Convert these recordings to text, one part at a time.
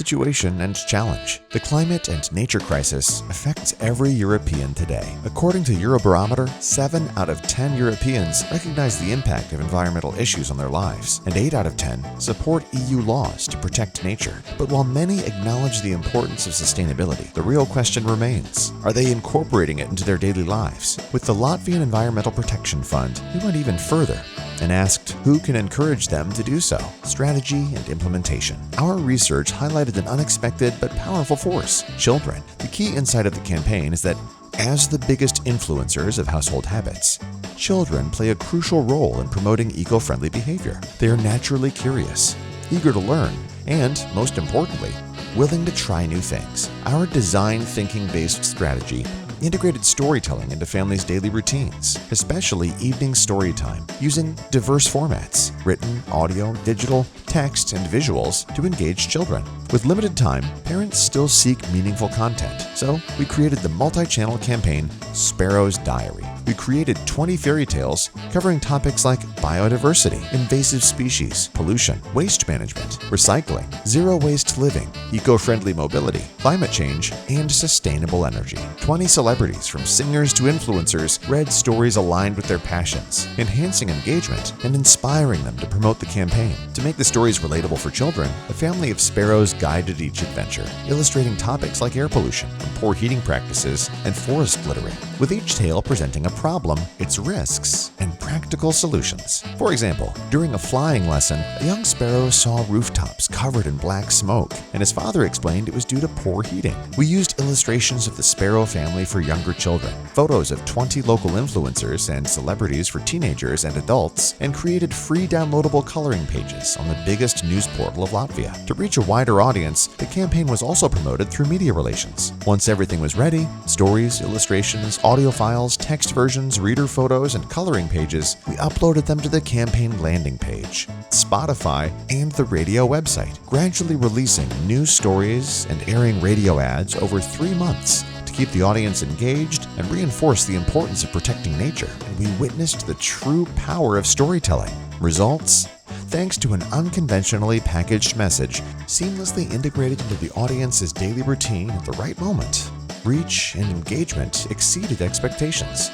situation and challenge. The climate and nature crisis affects every European today. According to Eurobarometer, 7 out of 10 Europeans recognize the impact of environmental issues on their lives, and 8 out of 10 support EU laws to protect nature. But while many acknowledge the importance of sustainability, the real question remains, are they incorporating it into their daily lives? With the Latvian Environmental Protection Fund, we went even further and asked who can encourage them to do so, strategy and implementation. Our research highlighted an unexpected but powerful force, children. The key insight of the campaign is that as the biggest influencers of household habits, children play a crucial role in promoting eco-friendly behavior. They are naturally curious, eager to learn, and, most importantly, willing to try new things. Our design thinking-based strategy integrated storytelling into families' daily routines, especially evening story time, using diverse formats, written, audio, digital, text, and visuals to engage children. With limited time, parents still seek meaningful content, so we created the multi-channel campaign Sparrows Diary. We created 20 fairy tales covering topics like biodiversity, invasive species, pollution, waste management, recycling, zero-waste living, eco-friendly mobility, climate change, and sustainable energy. 20 celebrities from singers to influencers read stories aligned with their passions, enhancing engagement and inspiring them to promote the campaign. To make the stories relatable for children, a family of sparrows guided each adventure, illustrating topics like air pollution, poor heating practices, and forest littering, with each tale presenting a problem, its risks, and practical solutions. For example, during a flying lesson, a young sparrow saw rooftops covered in black smoke, and his father explained it was due to poor heating. We used illustrations of the sparrow family for younger children, photos of 20 local influencers and celebrities for teenagers and adults, and created free downloadable coloring pages on the biggest news portal of Latvia. To reach a wider audience, the campaign was also promoted through media relations. Once everything was ready, stories, illustrations, audio files, text versions, reader photos, and coloring pages, we uploaded them to the campaign landing page, Spotify, and the radio website, gradually releasing new stories and airing radio ads over 3 months to keep the audience engaged and reinforce the importance of protecting nature. And we witnessed the true power of storytelling. Results? Thanks to an unconventionally packaged message seamlessly integrated into the audience's daily routine at the right moment, reach and engagement exceeded expectations.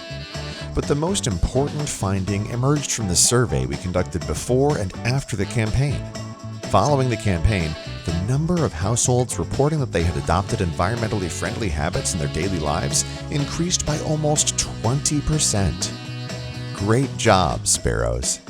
But the most important finding emerged from the survey we conducted before and after the campaign. Following the campaign, the number of households reporting that they had adopted environmentally friendly habits in their daily lives increased by almost 20%. Great job, Sparrows!